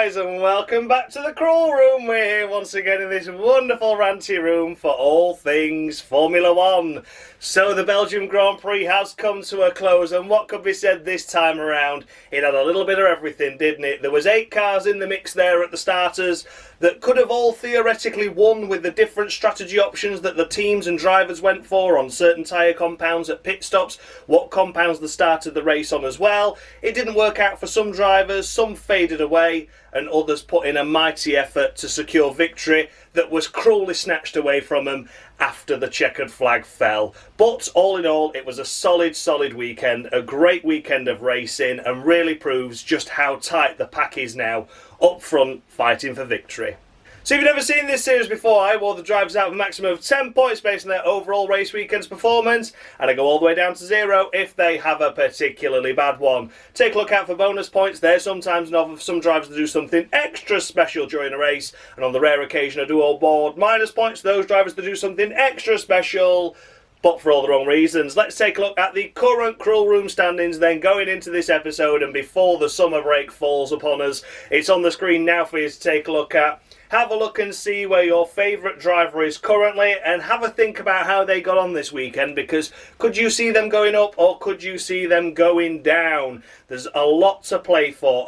guys, and welcome back to the Crawl Room. We're here once again in this wonderful ranty room for all things Formula One. So the Belgian Grand Prix has come to a close, and what could be said this time around? It had a little bit of everything, didn't it? There was 8 cars in the mix there at the starters that could have all theoretically won with the different strategy options that the teams and drivers went for on certain tyre compounds at pit stops, what compounds they started the race on as well. It didn't work out for some drivers, some faded away, and others put in a mighty effort to secure victory that was cruelly snatched away from them after the checkered flag fell. But all in all, it was a solid weekend, a great weekend of racing, and really proves just how tight the pack is now, up front fighting for victory. So if you've never seen this series before, I award the drivers out of a maximum of 10 points based on their overall race weekend's performance, and I go all the way down to 0 if they have a particularly bad one. Take a look out for bonus points. They're sometimes enough for some drivers to do something extra special during a race, and on the rare occasion I do award minus points to those drivers to do something extra special, but for all the wrong reasons. Let's take a look at the current Crawl Room standings then going into this episode and before the summer break falls upon us. It's on the screen now for you to take a look at. Have a look and see where your favourite driver is currently, and have a think about how they got on this weekend, because could you see them going up or could you see them going down? There's a lot to play for,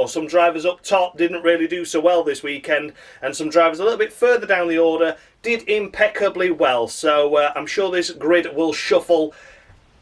Some drivers up top didn't really do so well this weekend, and some drivers a little bit further down the order did impeccably well. So I'm sure this grid will shuffle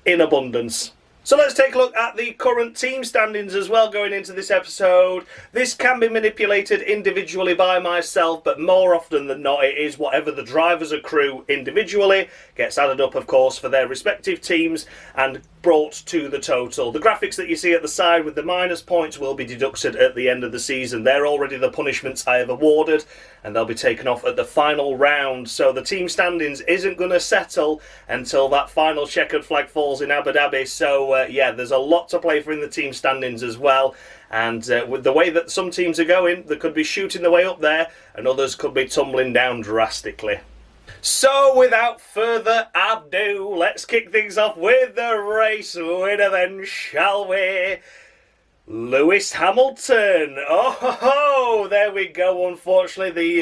in abundance. So let's take a look at the current team standings as well going into this episode. This can be manipulated individually by myself, but more often than not it is whatever the drivers accrue individually gets added up, of course, for their respective teams and brought to the total. The graphics that you see at the side with the minus points will be deducted at the end of the season. They're already the punishments I have awarded, and they'll be taken off at the final round. So the team standings isn't going to settle until that final checkered flag falls in Abu Dhabi. So yeah, there's a lot to play for in the team standings as well. And with the way that some teams are going, they could be shooting their way up there, and others could be tumbling down drastically. So without further ado, let's kick things off with the race winner then, shall we? Lewis Hamilton. Oh, there we go. Unfortunately,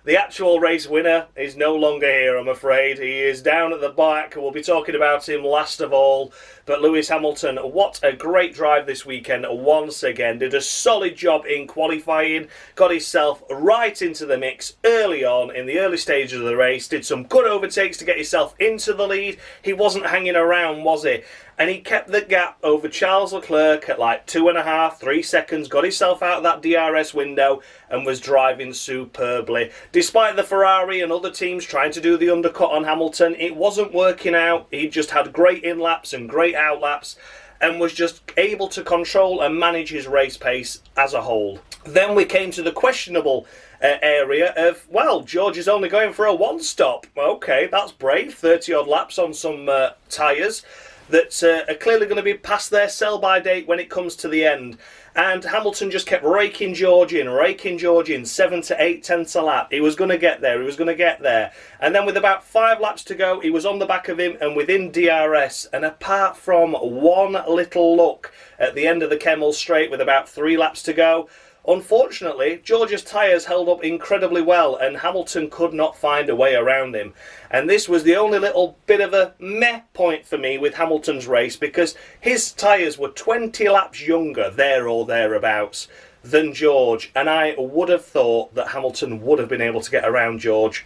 the actual race winner is no longer here, I'm afraid. He is down at the back. We'll be talking about him last of all. But Lewis Hamilton, what a great drive this weekend once again. Did a solid job in qualifying. Got himself right into the mix early on in the early stages of the race. Did some good overtakes to get himself into the lead. He wasn't hanging around, was he? And he kept the gap over Charles Leclerc at like 2.5, 3 seconds, got himself out of that DRS window and was driving superbly. Despite the Ferrari and other teams trying to do the undercut on Hamilton, it wasn't working out. He just had great in-laps and great out-laps and was just able to control and manage his race pace as a whole. Then we came to the questionable area of, well, George is only going for a one-stop. Okay, that's brave, 30-odd laps on some tyres that are clearly going to be past their sell-by date when it comes to the end. And Hamilton just kept raking George in, 7 to 8 tenths a lap. He was going to get there, And then with about 5 laps to go, he was on the back of him and within DRS. And apart from one little look at the end of the Kemmel straight with about 3 laps to go, unfortunately, George's tyres held up incredibly well and Hamilton could not find a way around him. And this was the only little bit of a meh point for me with Hamilton's race, because his tyres were 20 laps younger, there or thereabouts, than George. And I would have thought that Hamilton would have been able to get around George.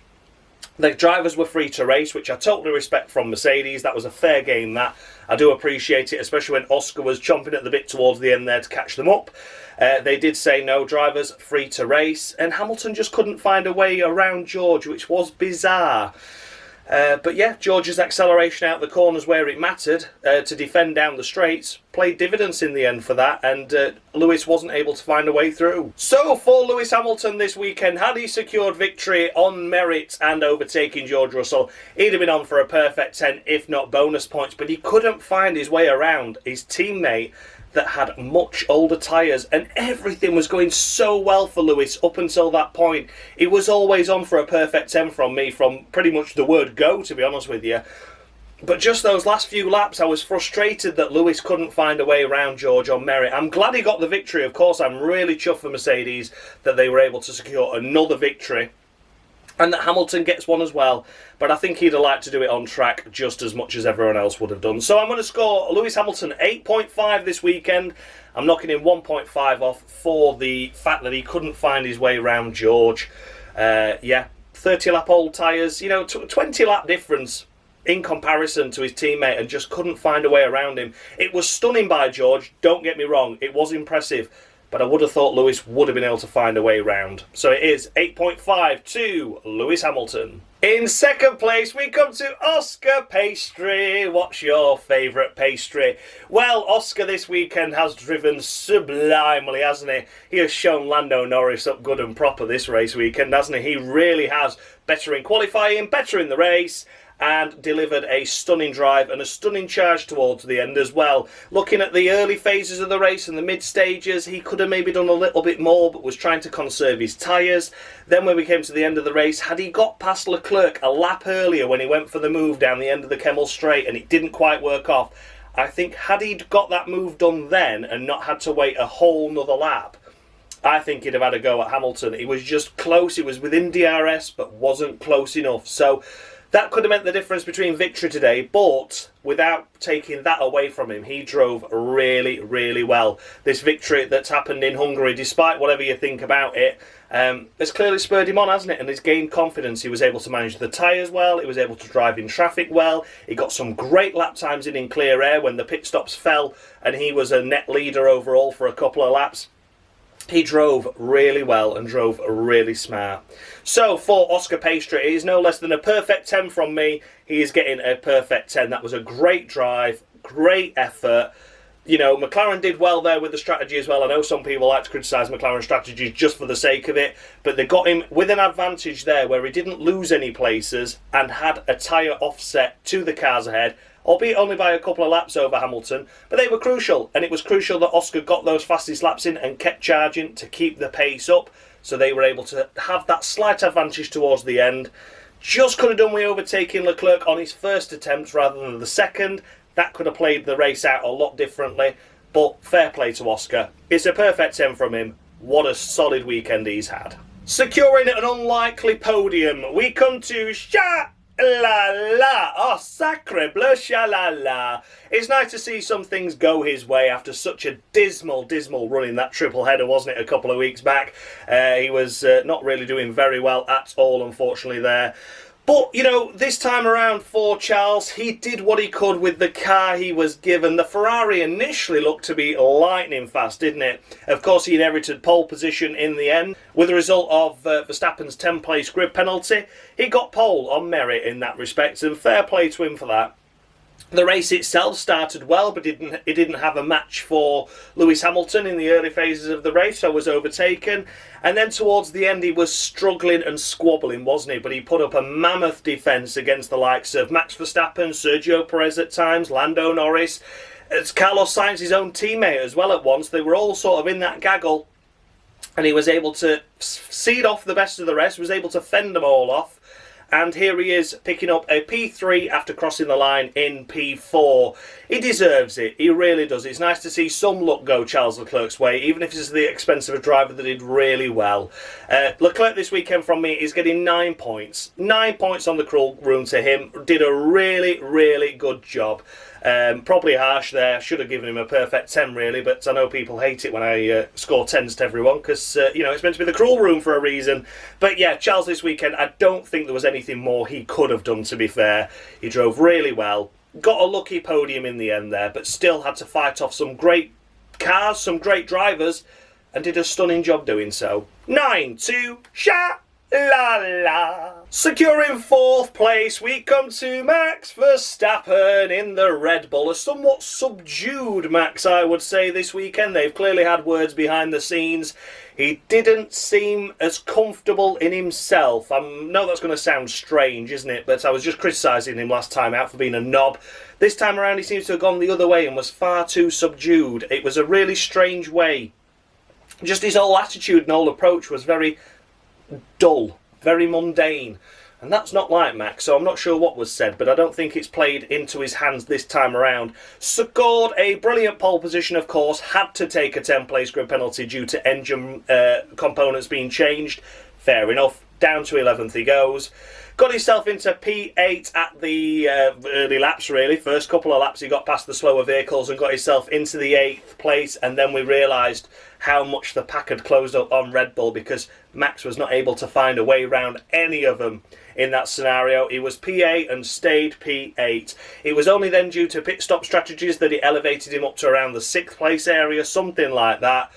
The drivers were free to race, which I totally respect from Mercedes. That was a fair game, that. I do appreciate it, especially when Oscar was chomping at the bit towards the end there to catch them up. They did say no, drivers free to race, and Hamilton just couldn't find a way around George, which was bizarre. But yeah, George's acceleration out the corners where it mattered to defend down the straights played dividends in the end for that, and Lewis wasn't able to find a way through. So for Lewis Hamilton this weekend, had he secured victory on merit and overtaking George Russell, he'd have been on for a perfect 10 if not bonus points, but he couldn't find his way around his teammate that had much older tyres, and everything was going so well for Lewis up until that point. He was always on for a perfect 10 from me, from pretty much the word go, to be honest with you. But just those last few laps, I was frustrated that Lewis couldn't find a way around George on merit. I'm glad he got the victory, of course. I'm really chuffed for Mercedes that they were able to secure another victory. And that Hamilton gets one as well. But I think he'd have liked to do it on track just as much as everyone else would have done. So I'm going to score Lewis Hamilton 8.5 this weekend. I'm knocking him 1.5 off for the fact that he couldn't find his way around George. Yeah, 30-lap old tyres. You know, 20-lap difference in comparison to his teammate, and just couldn't find a way around him. It was stunning by George, don't get me wrong, it was impressive, but I would have thought Lewis would have been able to find a way around. So it is 8.5 to Lewis Hamilton. In second place, we come to Oscar Pastry. What's your favourite pastry? Well, Oscar this weekend has driven sublimely, hasn't he? He has shown Lando Norris up good and proper this race weekend, hasn't he? He really has. Better in qualifying, better in the race, and delivered a stunning drive and a stunning charge towards the end as well. Looking at the early phases of the race and the mid stages, he could have maybe done a little bit more, but was trying to conserve his tyres. Then when we came to the end of the race, had he got past Leclerc a lap earlier when he went for the move down the end of the Kemmel Straight and it didn't quite work off, I think had he got that move done then and not had to wait a whole nother lap, I think he'd have had a go at Hamilton. He was just close, he was within DRS but wasn't close enough. So that could have meant the difference between victory today, but without taking that away from him, he drove really, really well. This victory that's happened in Hungary, despite whatever you think about it, has clearly spurred him on, hasn't it? And he's gained confidence. He was able to manage the tyres well, he was able to drive in traffic well, he got some great lap times in clear air when the pit stops fell, and he was a net leader overall for a couple of laps. He drove really well and drove really smart. So for Oscar Pastry, it is no less than a perfect 10 from me. He is getting a perfect 10. That was a great drive, great effort. You know, McLaren did well there with the strategy as well. I know some people like to criticise McLaren strategies just for the sake of it, but they got him with an advantage there where he didn't lose any places and had a tyre offset to the cars ahead, albeit only by a couple of laps over Hamilton, but they were crucial, and it was crucial that Oscar got those fastest laps in and kept charging to keep the pace up, so they were able to have that slight advantage towards the end. Just could have done with overtaking Leclerc on his first attempt rather than the second. That could have played the race out a lot differently, but fair play to Oscar. It's a perfect 10 from him. What a solid weekend he's had. Securing an unlikely podium, we come to La la, oh sacre bleu, sha-la-la. It's nice to see some things go his way after such a dismal run in that triple header, wasn't it, a couple of weeks back. He was not really doing very well at all, unfortunately, there. But, you know, this time around for Charles, he did what he could with the car he was given. The Ferrari initially looked to be lightning fast, didn't it? Of course, he inherited pole position in the end. With the result of Verstappen's 10-place grid penalty, he got pole on merit in that respect, and fair play to him for that. The race itself started well, but it didn't have a match for Lewis Hamilton in the early phases of the race, so was overtaken. And then towards the end, he was struggling and squabbling, wasn't he? But he put up a mammoth defence against the likes of Max Verstappen, Sergio Perez at times, Lando Norris. It's Carlos Sainz, his own teammate, as well at once. They were all sort of in that gaggle, and he was able to seed off the best of the rest, was able to fend them all off. And here he is picking up a P3 after crossing the line in P4. He deserves it. He really does. It's nice to see some luck go Charles Leclerc's way, even if it's the expense of a driver that did really well. Leclerc this weekend from me is getting 9 points. 9 points on the cruel room to him. Did a really, really good job. Probably harsh there. Should have given him a perfect 10 really, but I know people hate it when I score 10s to everyone because, you know, it's meant to be the cruel room for a reason. But yeah, Charles this weekend, I don't think there was anything more he could have done, to be fair. He drove really well. Got a lucky podium in the end there, but still had to fight off some great cars, some great drivers, and did a stunning job doing so. 9 to La la. Securing fourth place, we come to Max Verstappen in the Red Bull. A somewhat subdued Max, I would say, this weekend. They've clearly had words behind the scenes. He didn't seem as comfortable in himself. I know that's going to sound strange, isn't it? But I was just criticising him last time out for being a knob. This time around, he seems to have gone the other way and was far too subdued. It was a really strange way. Just his whole attitude and whole approach was very dull, very mundane. And that's not like Max, so I'm not sure what was said, but I don't think it's played into his hands this time around. Scored a brilliant pole position, of course, had to take a 10-place grid penalty due to engine components being changed. Fair enough. Down to 11th he goes. Got himself into P8 at the early laps, really. First couple of laps he got past the slower vehicles and got himself into the 8th place, and then we realised how much the pack had closed up on Red Bull because Max was not able to find a way around any of them in that scenario. He was P8 and stayed P8. It was only then due to pit stop strategies that it elevated him up to around the 6th place area, something like that.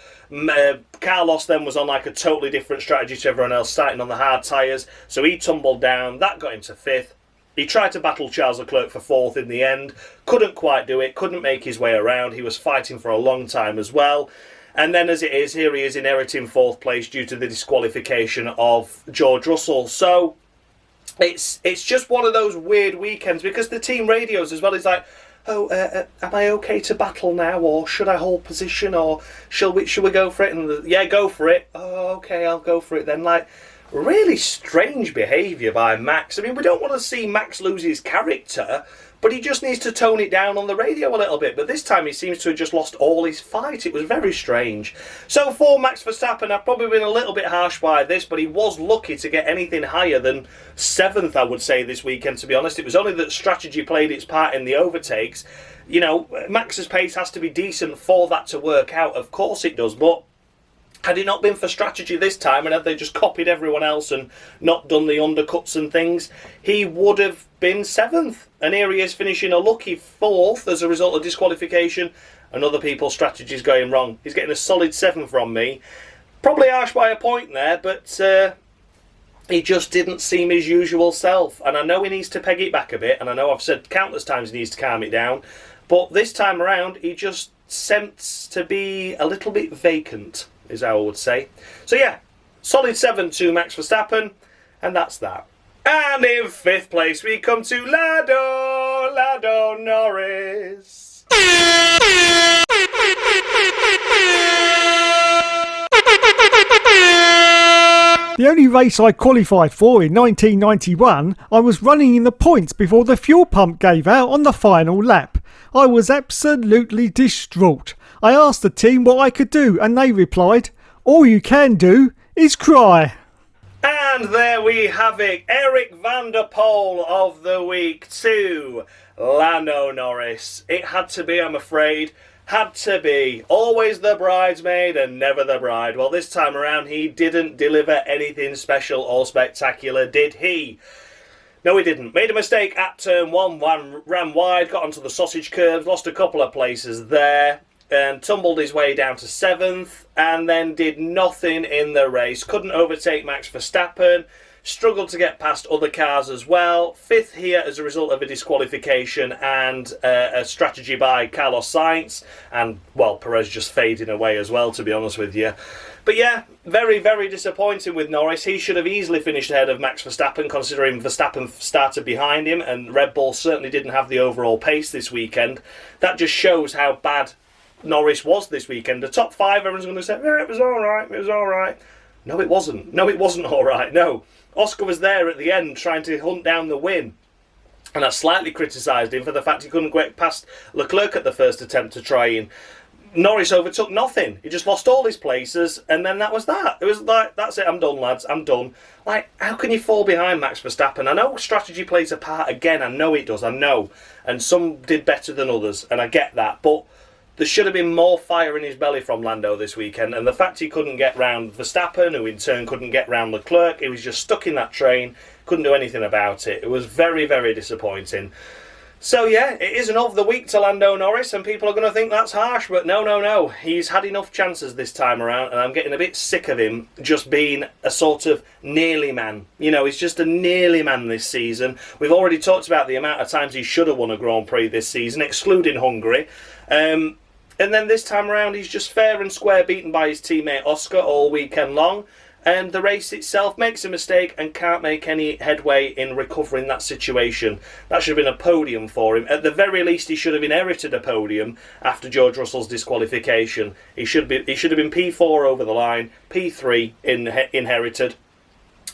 Carlos then was on like a totally different strategy to everyone else, starting on the hard tyres, so he tumbled down. That got him to 5th. He tried to battle Charles Leclerc for 4th in the end, couldn't quite do it, couldn't make his way around. He was fighting for a long time as well. And then as it is, here he is inheriting 4th place due to the disqualification of George Russell. So it's just one of those weird weekends because the team radios as well is like, oh, am I okay to battle now, or should I hold position, or should we go for it? And yeah, go for it. Oh, okay, I'll go for it then. Like, really strange behaviour by Max. I mean, we don't want to see Max lose his character, but he just needs to tone it down on the radio a little bit. But this time he seems to have just lost all his fight. It was very strange. So for Max Verstappen, I've probably been a little bit harsh by this, but he was lucky to get anything higher than 7th, I would say, this weekend, to be honest. It was only that strategy played its part in the overtakes. You know, Max's pace has to be decent for that to work out. Of course it does, but had it not been for strategy this time, and had they just copied everyone else and not done the undercuts and things, he would have been 7th. And here he is finishing a lucky 4th as a result of disqualification and other people's strategies going wrong. He's getting a solid 7th from me. Probably harsh by a point there, but he just didn't seem his usual self. And I know he needs to peg it back a bit, and I know I've said countless times he needs to calm it down, but this time around he just seems to be a little bit vacant, is how I would say. So yeah, solid 7 to Max Verstappen, and that's that. And in 5th place we come to Lando Norris. The only race I qualified for in 1991, I was running in the points before the fuel pump gave out on the final lap. I was absolutely distraught. I asked the team what I could do, and they replied, "All you can do is cry." And there we have it, Eric van der Poel of the week to Lando Norris. It had to be, I'm afraid. Had to be. Always the bridesmaid and never the bride. Well, this time around he didn't deliver anything special or spectacular, did he? No, he didn't. Made a mistake at turn 1, ran wide, got onto the sausage curves, lost a couple of places there, and tumbled his way down to 7th, and then did nothing in the race. Couldn't overtake Max Verstappen, struggled to get past other cars as well. 5th here as a result of a disqualification and a strategy by Carlos Sainz, and, well, Perez just fading away as well, to be honest with you. But yeah, very, very disappointing with Norris. He should have easily finished ahead of Max Verstappen, considering Verstappen started behind him, and Red Bull certainly didn't have the overall pace this weekend. That just shows how bad Norris was this weekend. The top 5, everyone's going to say, yeah, it was alright, it was alright. No, it wasn't. No, it wasn't alright, no. Oscar was there at the end trying to hunt down the win. And I slightly criticised him for the fact he couldn't get past Leclerc at the first attempt to try and Norris overtook nothing. He just lost all his places, and then that was that. It was like, that's it, I'm done, lads, I'm done. Like, how can you fall behind Max Verstappen? I know strategy plays a part, again, I know it does, I know. And some did better than others, and I get that, but there should have been more fire in his belly from Lando this weekend, and the fact he couldn't get round Verstappen, who in turn couldn't get round Leclerc, he was just stuck in that train, couldn't do anything about it. It was very, very disappointing. So yeah, it is an of the week to Lando Norris, and people are going to think that's harsh, but no. He's had enough chances this time around, and I'm getting a bit sick of him just being a sort of nearly man. You know, he's just a nearly man this season. We've already talked about the amount of times he should have won a Grand Prix this season, excluding Hungary. And then this time around, he's just fair and square beaten by his teammate Oscar all weekend long. And the race itself makes a mistake and can't make any headway in recovering that situation. That should have been a podium for him. At the very least, he should have inherited a podium after George Russell's disqualification. He should have been P4 over the line, P3 inherited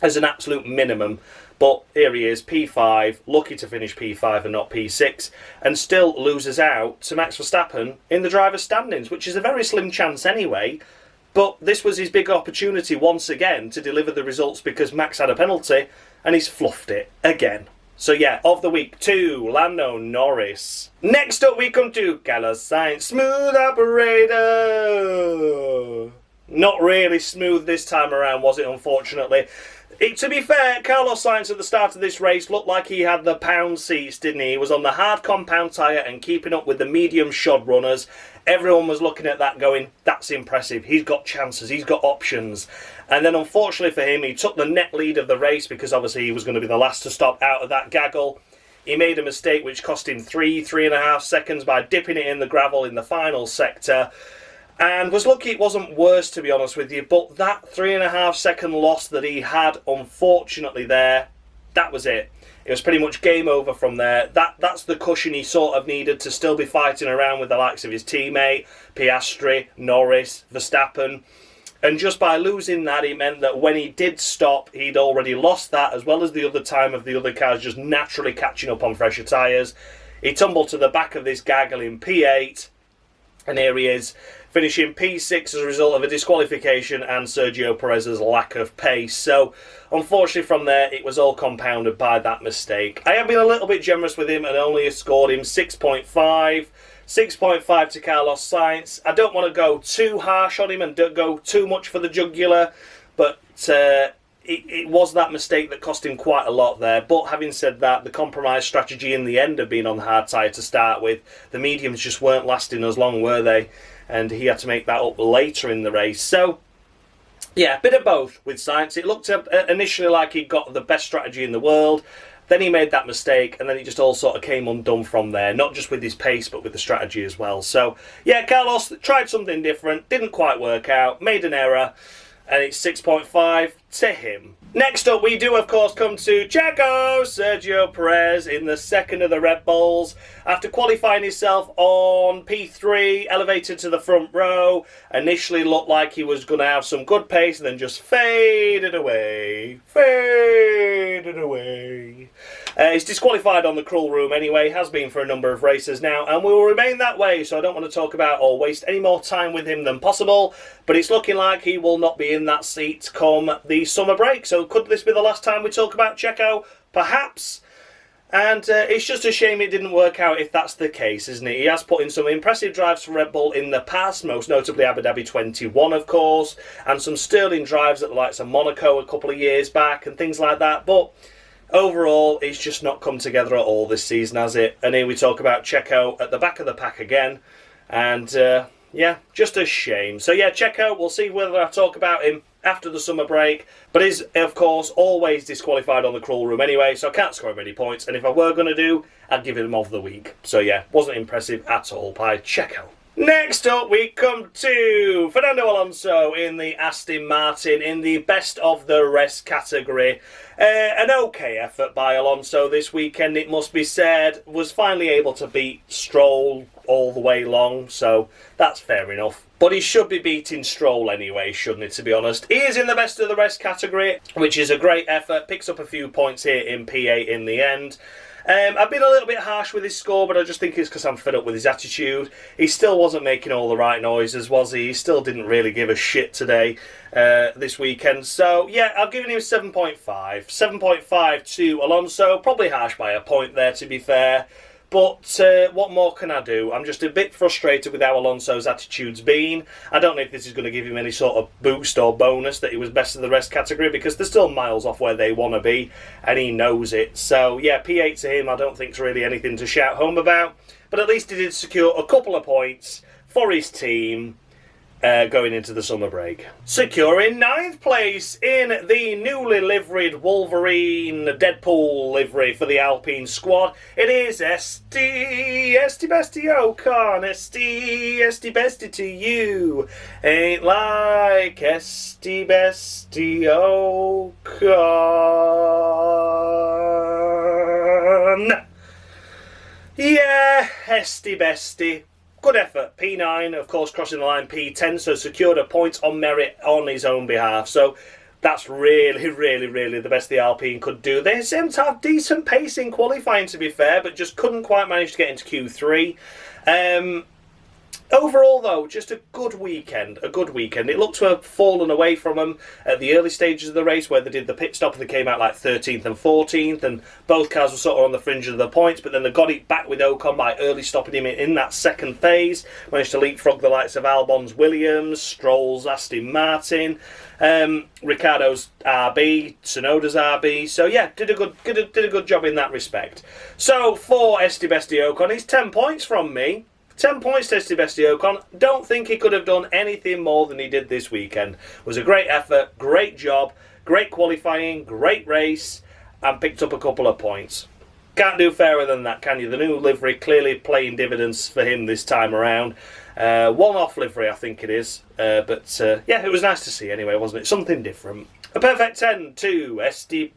as an absolute minimum. But here he is, P5, lucky to finish P5 and not P6, and still loses out to Max Verstappen in the driver's standings, which is a very slim chance anyway. But this was his big opportunity once again to deliver the results because Max had a penalty, and he's fluffed it again. So yeah, of the week, 2, Lando Norris. Next up we come to Carlos Sainz, smooth operator. Not really smooth this time around, was it, unfortunately? To be fair, Carlos Sainz at the start of this race looked like he had the pound seats, didn't he? He was on the hard compound tyre and keeping up with the medium shod runners. Everyone was looking at that going, that's impressive. He's got chances, he's got options. And then unfortunately for him, he took the net lead of the race because obviously he was going to be the last to stop out of that gaggle. He made a mistake which cost him 3.5 seconds by dipping it in the gravel in the final sector. And was lucky it wasn't worse, to be honest with you. But that 3.5 second loss that he had, unfortunately there, that was it. It was pretty much game over from there. That's the cushion he sort of needed to still be fighting around with the likes of his teammate, Piastri, Norris, Verstappen. And just by losing that, it meant that when he did stop, he'd already lost that, as well as the other time of the other cars just naturally catching up on fresher tyres. He tumbled to the back of this gaggle in P8. And here he is, finishing P6 as a result of a disqualification and Sergio Perez's lack of pace. So, unfortunately from there, it was all compounded by that mistake. I have been a little bit generous with him and only scored him 6.5. 6.5 to Carlos Sainz. I don't want to go too harsh on him and don't go too much for the jugular, but it was that mistake that cost him quite a lot there. But having said that, the compromise strategy in the end of being on the hard tyre to start with, the mediums just weren't lasting as long, were they? And he had to make that up later in the race. So, yeah, a bit of both with Sainz. It looked initially like he got the best strategy in the world. Then he made that mistake, and then it just all sort of came undone from there. Not just with his pace, but with the strategy as well. So, yeah, Carlos tried something different, didn't quite work out, made an error, and it's 6.5 to him. Next up, we do, of course, come to Checo, Sergio Perez, in the second of the Red Bulls. After qualifying himself on P3, elevated to the front row, initially looked like he was going to have some good pace, and then just faded away. He's disqualified on the cruel room anyway, has been for a number of races now, and will remain that way, so I don't want to talk about or waste any more time with him than possible, but it's looking like he will not be in that seat come the summer break. So could this be the last time we talk about Checo? Perhaps. And it's just a shame it didn't work out if that's the case, isn't it? He has put in some impressive drives for Red Bull in the past, most notably Abu Dhabi 21, of course, and some sterling drives at the likes of Monaco a couple of years back and things like that. But overall, it's just not come together at all this season, has it? And here we talk about Checo at the back of the pack again. And, yeah, just a shame. So, yeah, Checo, we'll see whether I talk about him after the summer break, but is, of course, always disqualified on the cruel room anyway, so I can't score him any points, and if I were going to do, I'd give him of the week. So yeah, wasn't impressive at all by Checo. Next up, we come to Fernando Alonso in the Aston Martin in the best of the rest category. An okay effort by Alonso this weekend, it must be said. Was finally able to beat Stroll all the way long, so that's fair enough. But he should be beating Stroll anyway, shouldn't he, to be honest? He is in the best of the rest category, which is a great effort. Picks up a few points here in P8 in the end. I've been a little bit harsh with his score, but I just think it's because I'm fed up with his attitude. He still wasn't making all the right noises, was he? He still didn't really give a shit today, this weekend. So, yeah, I've given him 7.5. 7.5 to Alonso. Probably harsh by a point there, to be fair. But what more can I do? I'm just a bit frustrated with how Alonso's attitude's been. I don't know if this is going to give him any sort of boost or bonus that he was best of the rest category, because they're still miles off where they want to be, and he knows it. So, yeah, P8 to him I don't think is really anything to shout home about. But at least he did secure a couple of points for his team going into the summer break. Securing 9th place in the newly liveried Wolverine Deadpool livery for the Alpine squad, it is Esty Bestie Ocon. Esty Bestie to you. Ain't like Esty Bestie Ocon. Yeah, Esty Bestie. Good effort. P9, of course, crossing the line P10, so secured a point on merit on his own behalf. So That's really, really, really the best the Alpine could do. They seem to have decent pace in qualifying, to be fair, but just couldn't quite manage to get into Q3. Overall, though, just a good weekend. A good weekend. It looked to have fallen away from them at the early stages of the race, where they did the pit stop and they came out like 13th and 14th, and both cars were sort of on the fringe of the points, but then they got it back with Ocon by early stopping him in that second phase. Managed to leapfrog the likes of Albon's Williams, Stroll's Aston Martin, Ricciardo's RB, Tsunoda's RB. So yeah, did a good job in that respect. So for Esteban Ocon, it's 10 points from me. 10 points to Esteban Ocon. Don't think he could have done anything more than he did this weekend. It was a great effort, great job, great qualifying, great race, and picked up a couple of points. Can't do fairer than that, can you? The new livery clearly playing dividends for him this time around. One-off livery, I think it is. But yeah, it was nice to see anyway, wasn't it? Something different. A perfect 10 to Esteban.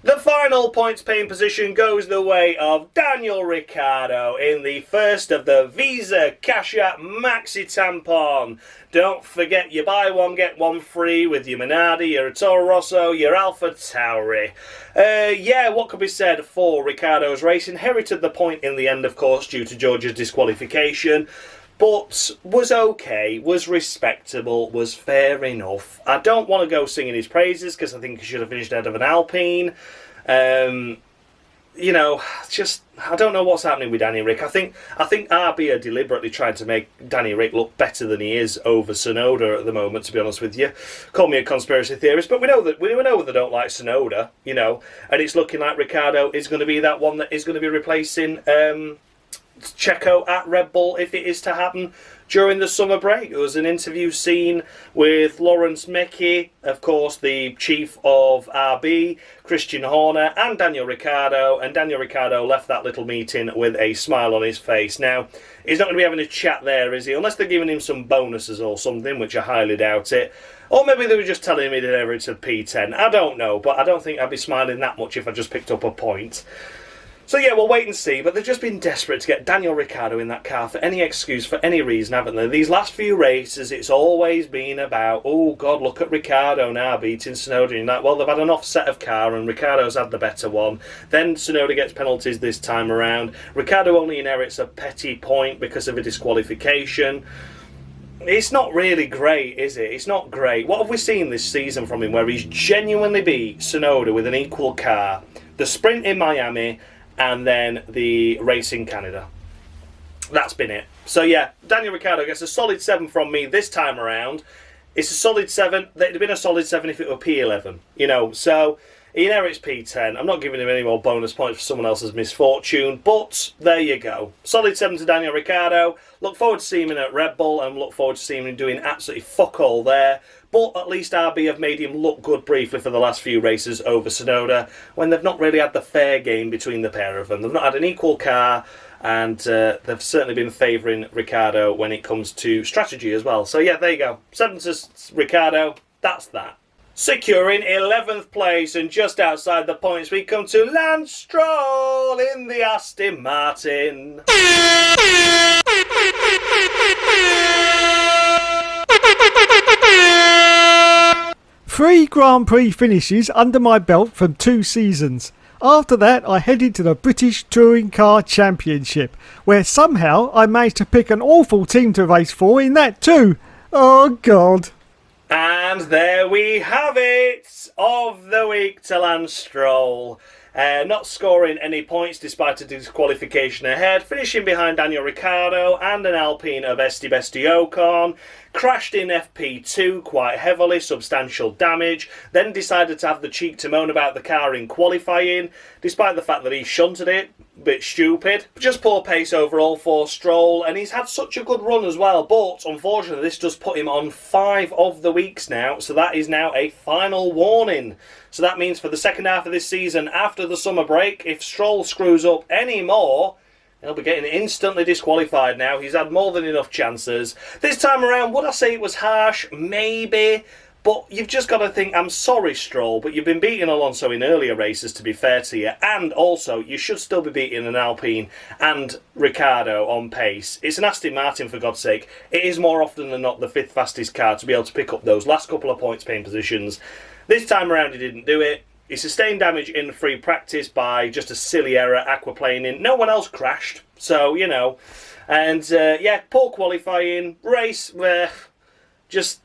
The final points-paying position goes the way of Daniel Ricciardo in the first of the Visa Cash App Maxi Tampon. Don't forget, you buy one, get one free with your Minardi, your Toro Rosso, your Alpha Tauri. Yeah, what could be said for Ricciardo's race? Inherited the point in the end, of course, due to Georgia's disqualification. But was okay, was respectable, was fair enough. I don't want to go singing his praises because I think he should have finished ahead of an Alpine. You know, just I don't know what's happening with Danny Rick. I think RB are deliberately trying to make Danny Rick look better than he is over Tsunoda at the moment. To be honest with you, call me a conspiracy theorist, but we know that they don't like Tsunoda. You know, and it's looking like Ricciardo is going to be that one that is going to be replacing Checo at Red Bull if it is to happen during the summer break. There was an interview scene with Lawrence Mecchi, of course the chief of RB, Christian Horner and Daniel Ricciardo, and Daniel Ricciardo left that little meeting with a smile on his face. Now, he's not going to be having a chat there, is he? Unless they're giving him some bonuses or something, which I highly doubt it. Or maybe they were just telling him he'd inherited P10. I don't know, but I don't think I'd be smiling that much if I just picked up a point. So yeah, we'll wait and see, but they've just been desperate to get Daniel Ricciardo in that car for any excuse, for any reason, haven't they? These last few races, it's always been about, oh God, look at Ricciardo now beating Tsunoda in that. Well, they've had an offset of car and Ricciardo's had the better one. Then Tsunoda gets penalties this time around. Ricciardo only inherits a petty point because of a disqualification. It's not really great, is it? It's not great. What have we seen this season from him where he's genuinely beat Tsunoda with an equal car? The sprint in Miami and then the race in Canada. That's been it. So yeah, Daniel Ricciardo gets a solid 7 from me this time around. It's a solid 7. It'd have been a solid 7 if it were P11. You know, so he inherits P10. I'm not giving him any more bonus points for someone else's misfortune, but there you go. Solid 7 to Daniel Ricciardo. Look forward to seeing him at Red Bull and look forward to seeing him doing absolutely fuck all there. But at least RB have made him look good briefly for the last few races over Tsunoda when they've not really had the fair game between the pair of them. They've not had an equal car and they've certainly been favouring Ricciardo when it comes to strategy as well. So yeah, there you go. 7 to Ricciardo. That's that. Securing 11th place and just outside the points we come to Lance Stroll in the Aston Martin. 3 Grand Prix finishes under my belt from 2 seasons. After that, I headed to the British Touring Car Championship, where somehow I managed to pick an awful team to race for in that too. Oh God. And there we have it, of the week to Lance Stroll. Not scoring any points despite a disqualification ahead, finishing behind Daniel Ricciardo and an Alpine of Esteban Ocon. Crashed in FP2 quite heavily, substantial damage, then decided to have the cheek to moan about the car in qualifying, despite the fact that he shunted it. Bit stupid. Just poor pace overall for Stroll, and he's had such a good run as well, but unfortunately this does put him on 5 of the weeks now, so that is now a final warning. So that means for the second half of this season, after the summer break, if Stroll screws up any more, he'll be getting instantly disqualified now. He's had more than enough chances. This time around, would I say it was harsh? Maybe. But you've just got to think, I'm sorry, Stroll, but you've been beating Alonso in earlier races, to be fair to you. And also, you should still be beating an Alpine and Ricciardo on pace. It's an Aston Martin, for God's sake. It is more often than not the 5th fastest car to be able to pick up those last couple of points paying positions. This time around, he didn't do it. He sustained damage in free practice by just a silly error, aquaplaning. No one else crashed, so, you know. And, yeah, poor qualifying. Race where just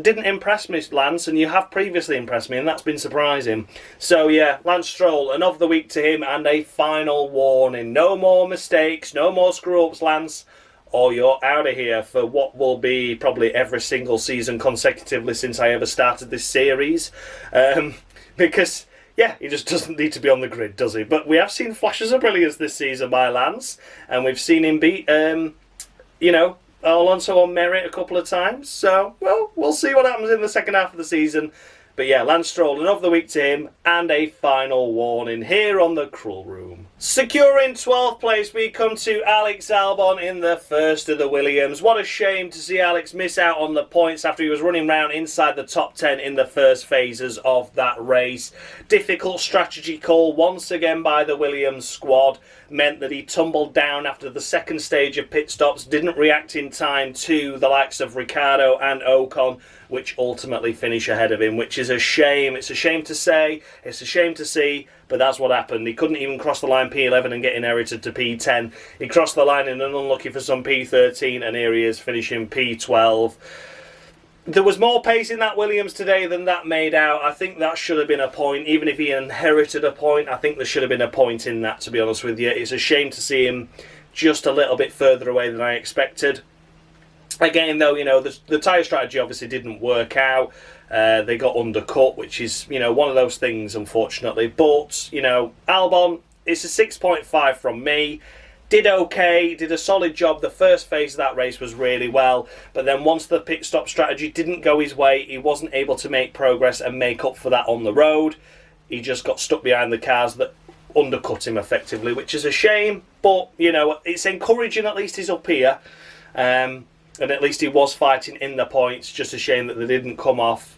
didn't impress me, Lance, and you have previously impressed me, and that's been surprising. So, yeah, Lance Stroll, and of the week to him, and a final warning. No more mistakes, no more screw-ups, Lance, or you're out of here for what will be probably every single season consecutively since I ever started this series. Because, yeah, he just doesn't need to be on the grid, does he? But we have seen flashes of brilliance this season by Lance, and we've seen him beat, you know, Alonso on merit a couple of times. So, well, we'll see what happens in the second half of the season. But yeah, Lance Stroll, and of the week to him, and a final warning here on the Cruel Room. Securing 12th place, we come to Alex Albon in the first of the Williams. What a shame to see Alex miss out on the points after he was running round inside the top 10 in the first phases of that race. Difficult strategy call once again by the Williams squad meant that he tumbled down after the second stage of pit stops, didn't react in time to the likes of Ricciardo and Ocon, which ultimately finish ahead of him, which is a shame. It's a shame to say, it's a shame to see, but that's what happened. He couldn't even cross the line P11 and get inherited to P10. He crossed the line in an unlucky for some P13, and here he is finishing P12. There was more pace in that Williams today than that made out. I think that should have been a point. Even if he inherited a point, I think there should have been a point in that, to be honest with you. It's a shame to see him just a little bit further away than I expected. Again, though, you know, the tyre strategy obviously didn't work out. They got undercut, which is, you know, one of those things, unfortunately. But, you know, Albon, it's a 6.5 from me. Did okay, did a solid job. The first phase of that race was really well. But then once the pit stop strategy didn't go his way, he wasn't able to make progress and make up for that on the road. He just got stuck behind the cars that undercut him effectively, which is a shame. But, you know, it's encouraging at least he's up here. And at least he was fighting in the points. Just a shame that they didn't come off.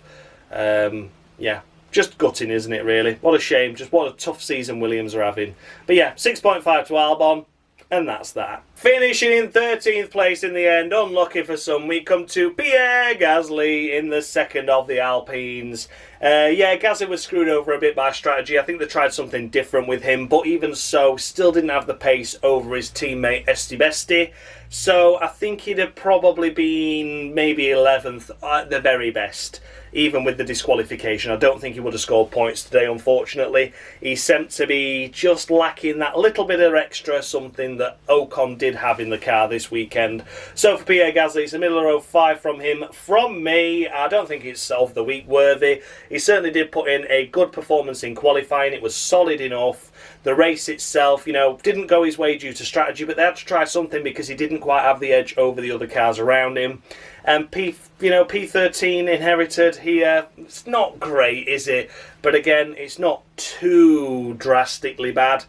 Yeah, just gutting, isn't it, really? What a shame. Just what a tough season Williams are having. But yeah, 6.5 to Albon. And that's that. Finishing in 13th place in the end, unlucky for some, we come to Pierre Gasly in the second of the Alpines. Yeah, Gasly was screwed over a bit by strategy. I think they tried something different with him, but even so, still didn't have the pace over his teammate Esteban. So I think he'd have probably been maybe 11th at the very best, even with the disqualification. I don't think he would have scored points today, unfortunately. He seemed to be just lacking that little bit of extra something that Ocon did have in the car this weekend. So for Pierre Gasly, it's a middle of the road 5 from him. From me, I don't think it's of the week worthy. He certainly did put in a good performance in qualifying. It was solid enough. The race itself, you know, didn't go his way due to strategy, but they had to try something because he didn't quite have the edge over the other cars around him. And P13 inherited here. It's not great, is it? But again, it's not too drastically bad.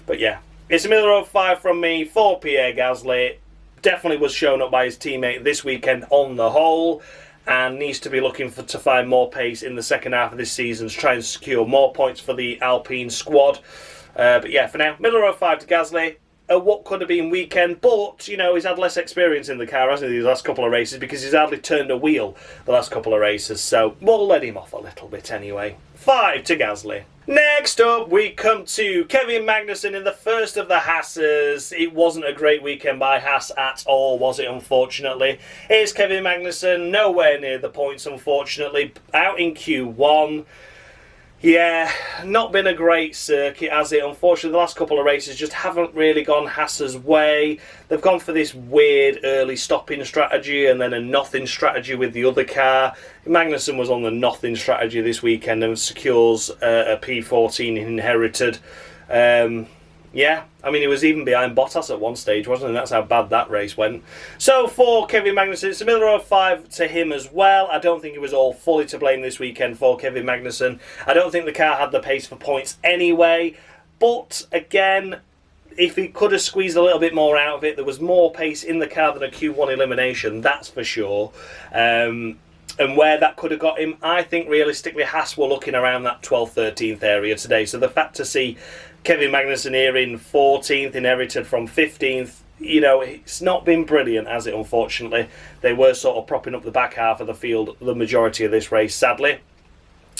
But yeah, it's a middle road 5 from me for Pierre Gasly. Definitely was shown up by his teammate this weekend on the whole, and needs to be looking to find more pace in the second half of this season to try and secure more points for the Alpine squad. But yeah, for now, middle road 5 to Gasly. What could have been weekend, but, you know, he's had less experience in the car, hasn't he, these last couple of races, because he's hardly turned a wheel the last couple of races, so we'll let him off a little bit anyway. 5 to Gasly. Next up, we come to Kevin Magnussen in the first of the Haas's. It wasn't a great weekend by Haas at all, was it, unfortunately? Here's Kevin Magnussen, nowhere near the points, unfortunately, out in Q1. Yeah, not been a great circuit, has it? Unfortunately, the last couple of races just haven't really gone Haas's way. They've gone for this weird early stopping strategy and then a nothing strategy with the other car. Magnussen was on the nothing strategy this weekend and secures a P14 inherited. Yeah, I mean, he was even behind Bottas at one stage, wasn't he? That's how bad that race went. So for Kevin Magnussen, it's a middle road 5 to him as well. I don't think he was all fully to blame this weekend for Kevin Magnussen. I don't think the car had the pace for points anyway. But again, if he could have squeezed a little bit more out of it, there was more pace in the car than a Q1 elimination, that's for sure. and where that could have got him, I think realistically Haas were looking around that 12th, 13th area today. So the fact to see Kevin Magnussen here in 14th, inherited from 15th, it's not been brilliant, has it, unfortunately. They were sort of propping up the back half of the field the majority of this race, sadly.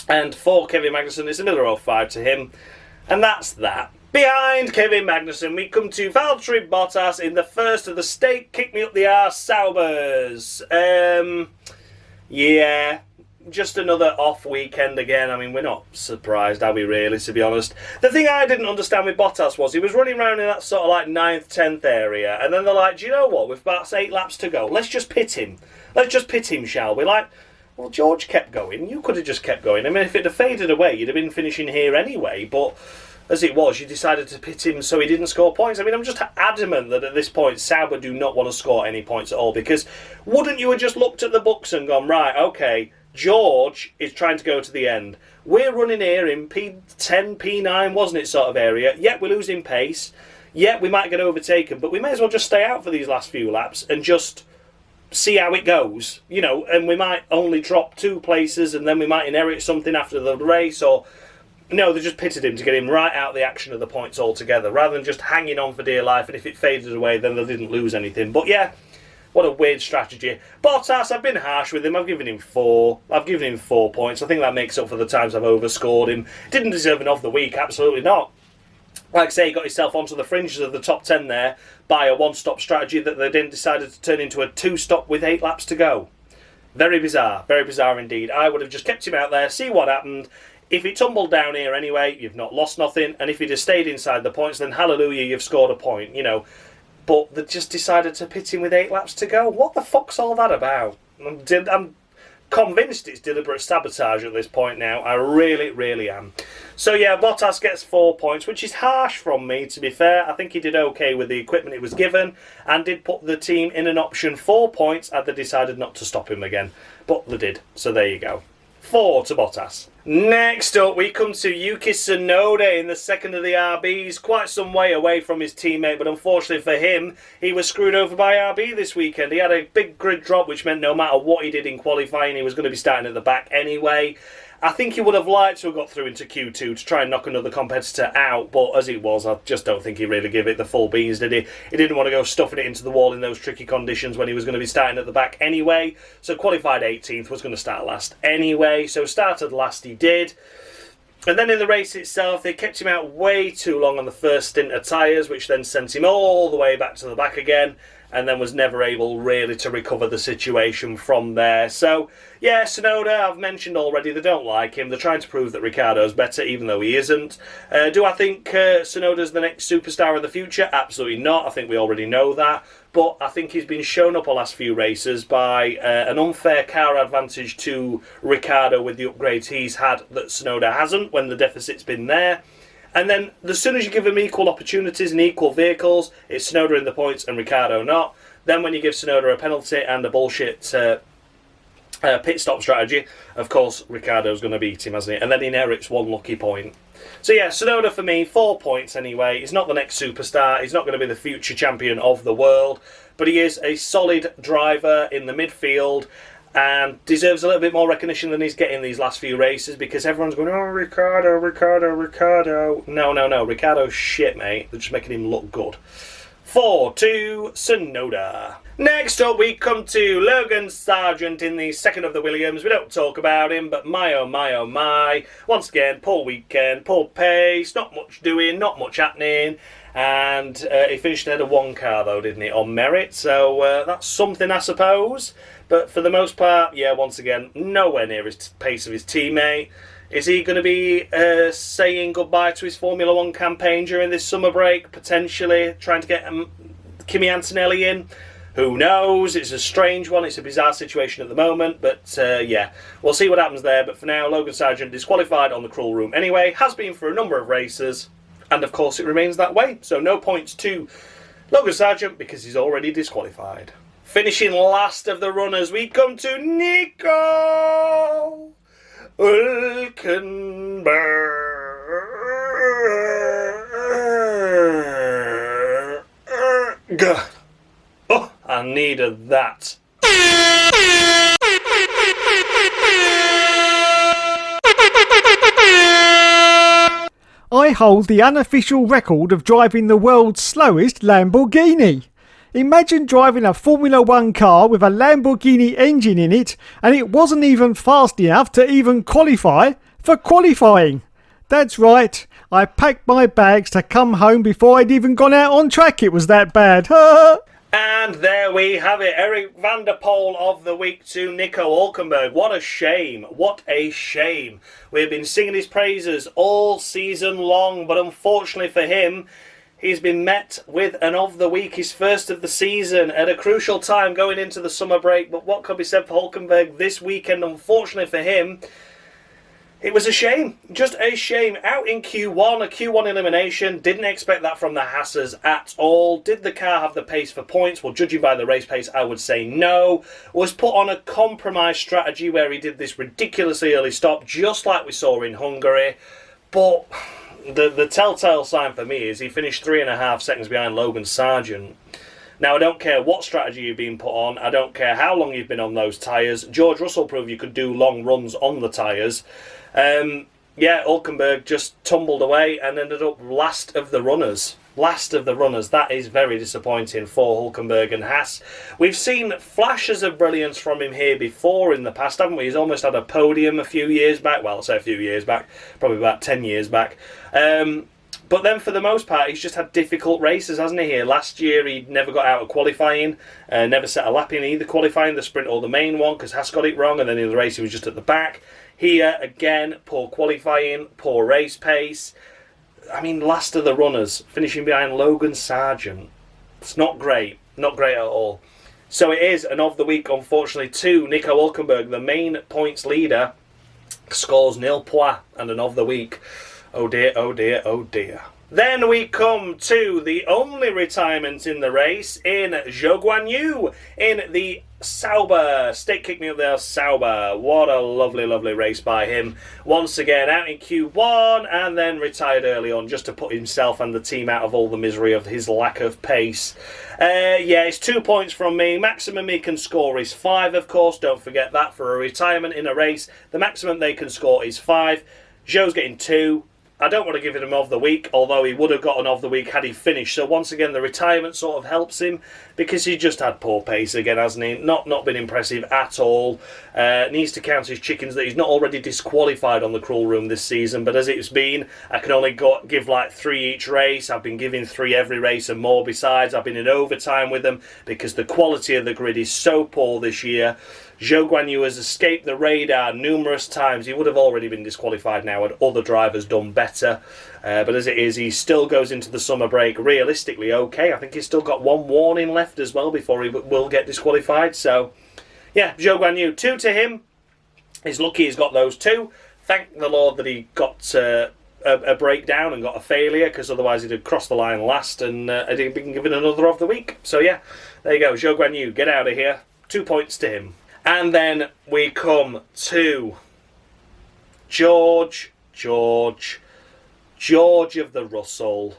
And for Kevin Magnussen, it's another 0-5 to him. And that's that. Behind Kevin Magnussen, we come to Valtteri Bottas in the first of the steak kick me up the arse Saubers. Yeah, just another off weekend again. I mean, we're not surprised, are we really, to be honest? The thing I didn't understand with Bottas was he was running around in that sort of like 9th, 10th area, and then they're like, do you know what, we've about 8 laps to go, let's just pit him. Let's just pit him, shall we? Like, well, George kept going, you could have just kept going. I mean, if it had faded away, you'd have been finishing here anyway, but as it was, you decided to pit him so he didn't score points. I mean, I'm just adamant that at this point, Sauber do not want to score any points at all, because wouldn't you have just looked at the books and gone, right, okay, George is trying to go to the end. We're running here in P10, P9, wasn't it, sort of area. Yet we're losing pace. Yet we might get overtaken, but we may as well just stay out for these last few laps and just see how it goes. And we might only drop 2 places and then we might inherit something after the race, or... No, they just pitted him to get him right out of the action of the points altogether, rather than just hanging on for dear life, and if it faded away, then they didn't lose anything. But yeah, what a weird strategy. Bottas, I've been harsh with him. I've given him 4. I've given him 4 points. I think that makes up for the times I've overscored him. Didn't deserve an of the week, absolutely not. Like I say, he got himself onto the fringes of the top 10 there by a one-stop strategy that they then decided to turn into a 2-stop with 8 laps to go. Very bizarre indeed. I would have just kept him out there, see what happened. If he tumbled down here anyway, you've not lost nothing. And if he'd have stayed inside the points, then hallelujah, you've scored a point, But they just decided to pit him with 8 laps to go. What the fuck's all that about? I'm convinced it's deliberate sabotage at this point now. I really, really am. So yeah, Bottas gets 4 points, which is harsh from me, to be fair. I think he did okay with the equipment he was given and did put the team in an option 4 points had they decided not to stop him again. But they did, so there you go. 4 to Bottas. Next up, we come to Yuki Tsunoda in the second of the RBs. Quite some way away from his teammate, but unfortunately for him, he was screwed over by RB this weekend. He had a big grid drop, which meant no matter what he did in qualifying, he was going to be starting at the back anyway. I think he would have liked to have got through into Q2 to try and knock another competitor out, but as it was, I just don't think he really gave it the full beans, did he? He didn't want to go stuffing it into the wall in those tricky conditions when he was going to be starting at the back anyway, so qualified 18th, was going to start last anyway, so started last he did. And then in the race itself, they kept him out way too long on the first stint of tyres, which then sent him all the way back to the back again, and then was never able really to recover the situation from there. So, yeah, Tsunoda, I've mentioned already, they don't like him. They're trying to prove that Ricciardo's better, even though he isn't. Do I think Tsunoda's the next superstar of the future? Absolutely not. I think we already know that. But I think he's been shown up the last few races by an unfair car advantage to Ricciardo with the upgrades he's had that Tsunoda hasn't when the deficit's been there. And then, as soon as you give him equal opportunities and equal vehicles, it's Tsunoda in the points and Ricciardo not. Then when you give Tsunoda a penalty and a bullshit pit stop strategy, of course, Ricciardo's going to beat him, hasn't he? And then he inherits 1 lucky point. So yeah, Tsunoda for me, 4 points anyway. He's not the next superstar. He's not going to be the future champion of the world. But he is a solid driver in the midfield, and deserves a little bit more recognition than he's getting these last few races, because everyone's going, oh, Ricciardo. No, Ricciardo's shit, mate. They're just making him look good. 4 to Tsunoda. Next up, we come to Logan Sargent in the second of the Williams. We don't talk about him, but my oh my oh my. Once again, poor weekend, poor pace, not much doing, not much happening. And he finished ahead of 1 car, though, didn't he, on merit? So that's something, I suppose. But for the most part, yeah, once again, nowhere near his pace of his teammate. Is he going to be saying goodbye to his Formula 1 campaign during this summer break? Potentially trying to get Kimi Antonelli in? Who knows? It's a strange one. It's a bizarre situation at the moment. But yeah, we'll see what happens there. But for now, Logan Sargent disqualified on the crawl room anyway. Has been for a number of races. And of course it remains that way. So no points to Logan Sargent because he's already disqualified. Finishing last of the runners, we come to Nico Hulkenberg. Oh, I needed that. I hold the unofficial record of driving the world's slowest Lamborghini. Imagine driving a Formula 1 car with a Lamborghini engine in it and it wasn't even fast enough to even qualify for qualifying. That's right, I packed my bags to come home before I'd even gone out on track, it was that bad. And there we have it, Eric van der Poel of the week to Nico Hulkenberg. What a shame, what a shame. We've been singing his praises all season long, but unfortunately for him, he's been met with an of the week, his first of the season, at a crucial time going into the summer break. But what could be said for Hulkenberg this weekend, unfortunately for him, it was a shame, just a shame. Out in Q1, a Q1 elimination. Didn't expect that from the Hassers at all. Did the car have the pace for points? Well, judging by the race pace, I would say no. Was put on a compromise strategy where he did this ridiculously early stop, just like we saw in Hungary. But the telltale sign for me is he finished 3.5 seconds behind Logan Sargent. Now, I don't care what strategy you've been put on. I don't care how long you've been on those tyres. George Russell proved you could do long runs on the tyres. Yeah, Hulkenberg just tumbled away and ended up last of the runners. Last of the runners. That is very disappointing for Hulkenberg and Haas. We've seen flashes of brilliance from him here before in the past, haven't we? He's almost had a podium a few years back. Well, I'll say a few years back. Probably about 10 years back. But then for the most part, he's just had difficult races, hasn't he, here? Last year, he never got out of qualifying, never set a lap in either qualifying, the sprint or the main one, because Haas got it wrong, and then in the race, he was just at the back. Here, again, poor qualifying, poor race pace. I mean, last of the runners, finishing behind Logan Sargent. It's not great. Not great at all. So it is an of the week, unfortunately, to Nico Hulkenberg, the main points leader, scores nil points and an of the week. Oh dear, oh dear, oh dear. Then we come to the only retirement in the race in Zhou Guanyu in the Sauber. Stick kick me up there, Sauber. What a lovely, lovely race by him. Once again, out in Q1 and then retired early on just to put himself and the team out of all the misery of his lack of pace. Yeah, it's 2 points from me. Maximum he can score is 5, of course. Don't forget that for a retirement in a race. The maximum they can score is 5. Zhou's getting 2. I don't want to give him of the week, although he would have got an of the week had he finished. So once again, the retirement sort of helps him because he just had poor pace again, hasn't he? Not been impressive at all. Needs to count his chickens that he's not already disqualified on the Cruel Room this season. But as it's been, I can only give like 3 each race. I've been giving 3 every race and more besides. I've been in overtime with them because the quality of the grid is so poor this year. Zhou Guanyu has escaped the radar numerous times. He would have already been disqualified now had other drivers done better. But as it is, he still goes into the summer break realistically okay. I think he's still got 1 warning left as well before he will get disqualified. So, yeah, Zhou Guanyu, 2 to him. He's lucky he's got those 2. Thank the Lord that he got a breakdown and got a failure, because otherwise he'd have crossed the line last and he'd been given another of the week. So, yeah, there you go. Zhou Guanyu, get out of here. 2 points to him. And then we come to George of the Russell.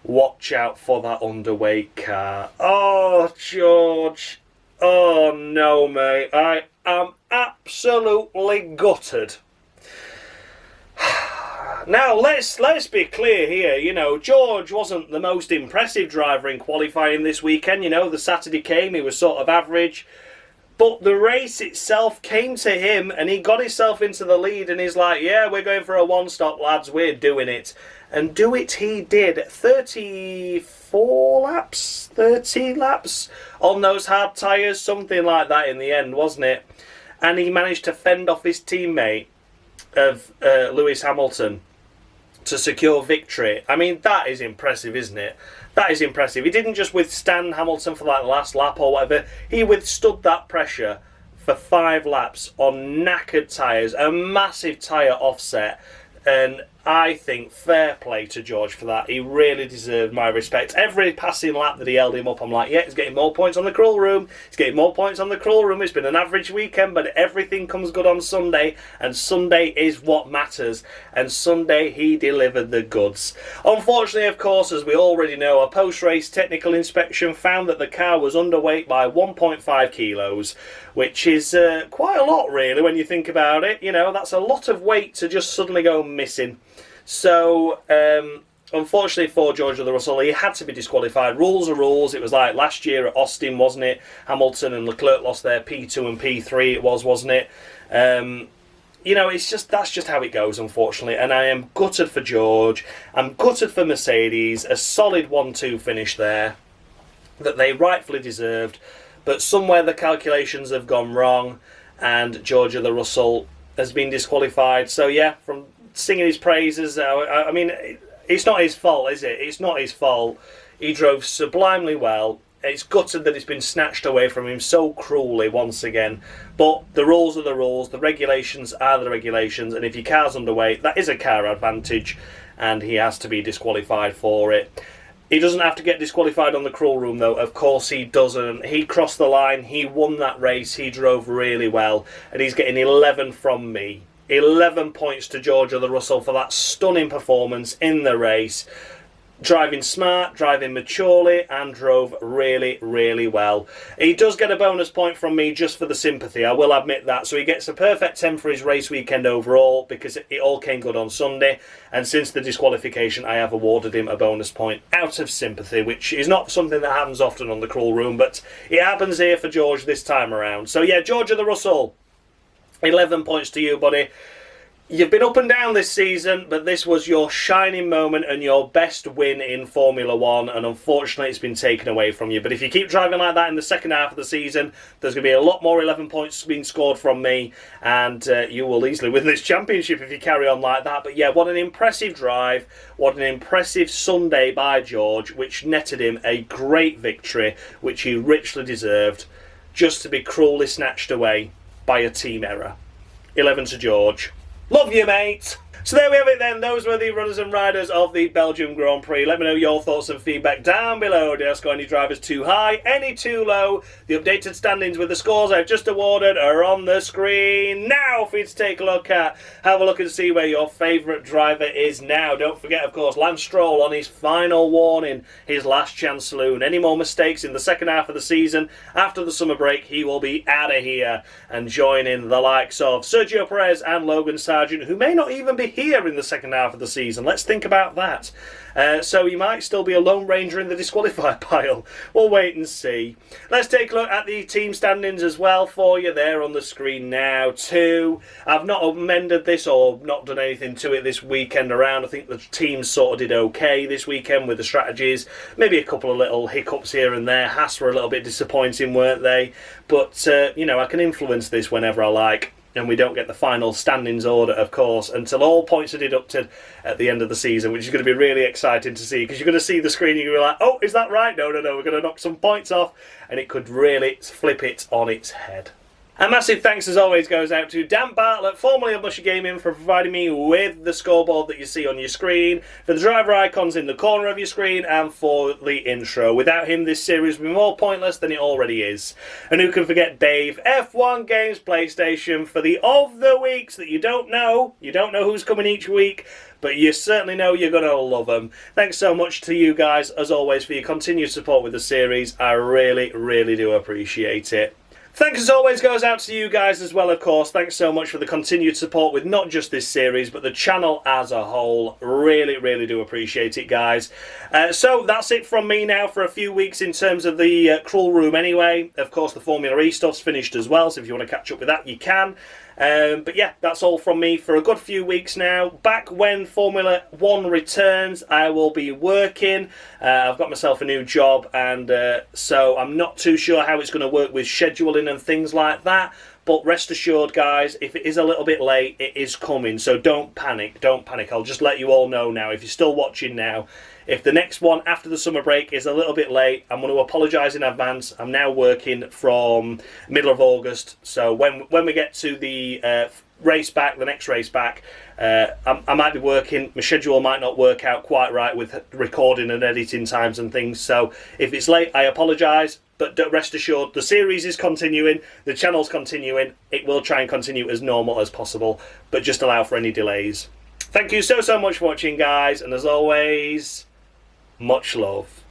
Watch out for that underweight car. Oh, George. Oh, no, mate. I am absolutely gutted. Now, let's be clear here. You know, George wasn't the most impressive driver in qualifying this weekend. You know, the Saturday came, he was sort of average. But the race itself came to him and he got himself into the lead and he's like, yeah, we're going for a one-stop, lads, we're doing it. And do it he did. 34 laps, 30 laps on those hard tyres, something like that in the end, wasn't it? And he managed to fend off his teammate of Lewis Hamilton to secure victory. I mean, that is impressive, isn't it? That is impressive. He didn't just withstand Hamilton for that last lap or whatever. He withstood that pressure for 5 laps on knackered tyres, a massive tyre offset. And I think fair play to George for that. He really deserved my respect. Every passing lap that he held him up, I'm like, yeah, he's getting more points on the Cruel Room. He's getting more points on the Cruel Room. It's been an average weekend, but everything comes good on Sunday. And Sunday is what matters. And Sunday, he delivered the goods. Unfortunately, of course, as we already know, a post-race technical inspection found that the car was underweight by 1.5 kilos, which is quite a lot, really, when you think about it. You know, that's a lot of weight to just suddenly go missing. So, unfortunately for George Russell, he had to be disqualified. Rules are rules. It was like last year at Austin, wasn't it? Hamilton and Leclerc lost their P2 and P3, it was, wasn't it? You know, that's just how it goes, unfortunately. And I am gutted for George. I'm gutted for Mercedes. A solid 1-2 finish there that they rightfully deserved. But somewhere the calculations have gone wrong, and George Russell has been disqualified. So yeah, from singing his praises, I mean, it's not his fault, is it? It's not his fault. He drove sublimely well. It's gutted that it's been snatched away from him so cruelly once again. But the rules are the rules, the regulations are the regulations, and if your car's underweight, that is a car advantage, and he has to be disqualified for it. He doesn't have to get disqualified on the cruel room, though. Of course he doesn't. He crossed the line, he won that race, he drove really well, and he's getting 11 from me. 11 points to George Russell for that stunning performance in the race. Driving smart, driving maturely, and drove really, really well. He does get a bonus point from me just for the sympathy, I will admit that. So he gets a perfect 10 for his race weekend overall, because it all came good on Sunday. And since the disqualification, I have awarded him a bonus point out of sympathy, which is not something that happens often on the cruel room, but it happens here for George this time around. So yeah, George Russell, 11 points to you, buddy. You've been up and down this season, but this was your shining moment and your best win in Formula 1, and unfortunately it's been taken away from you. But if you keep driving like that in the second half of the season, there's going to be a lot more 11 points being scored from me, and you will easily win this championship if you carry on like that. But yeah, what an impressive drive, what an impressive Sunday by George, which netted him a great victory, which he richly deserved, just to be cruelly snatched away by a team error. 11 to George. Love you, mate. So there we have it then. Those were the runners and riders of the Belgian Grand Prix. Let me know your thoughts and feedback down below. Did I score any drivers too high? Any too low? The updated standings with the scores I've just awarded are on the screen now for you to take a look at. Have a look and see where your favourite driver is now. Don't forget, of course, Lance Stroll on his final warning, his last chance saloon. Any more mistakes in the second half of the season, after the summer break, he will be out of here and joining the likes of Sergio Perez and Logan Sargent, who may not even be here in the second half of the season. Let's think about that. So you might still be a Lone Ranger in the disqualified pile. We'll wait and see. Let's take a look at the team standings as well for you. They're on the screen now too. I've not amended this or not done anything to it this weekend around. I think the teams sort of did okay this weekend with the strategies. Maybe a couple of little hiccups here and there. Haas were a little bit disappointing, weren't they? But, you know, I can influence this whenever I like. And we don't get the final standings order, of course, until all points are deducted at the end of the season, which is going to be really exciting to see, because you're going to see the screen and you're going to be like, oh, is that right? No, we're going to knock some points off, and it could really flip it on its head. A massive thanks, as always, goes out to Dan Bartlett, formerly of Mushy Gaming, for providing me with the scoreboard that you see on your screen, for the driver icons in the corner of your screen, and for the intro. Without him, this series would be more pointless than it already is. And who can forget Dave, F1 Games PlayStation, for the of the weeks that you don't know. You don't know who's coming each week, but you certainly know you're going to love them. Thanks so much to you guys, as always, for your continued support with the series. I really, really do appreciate it. Thanks as always goes out to you guys as well, of course. Thanks so much for the continued support with not just this series, but the channel as a whole. Really, really do appreciate it, guys. So that's it from me now for a few weeks in terms of the Cruel Room anyway. Of course, the Formula E stuff's finished as well, so if you want to catch up with that, you can. But yeah, that's all from me for a good few weeks now. Back when Formula 1 returns, I will be working. I've got myself a new job, and so I'm not too sure how it's going to work with scheduling and things like that. But rest assured, guys, if it is a little bit late, it is coming. So don't panic, don't panic. I'll just let you all know now, if you're still watching now. If the next one after the summer break is a little bit late, I'm going to apologise in advance. I'm now working from middle of August. So when we get to the race back, the next race back, I might be working. My schedule might not work out quite right with recording and editing times and things. So if it's late, I apologise. But rest assured, the series is continuing, the channel's continuing. It will try and continue as normal as possible, but just allow for any delays. Thank you so much for watching, guys, and as always, much love.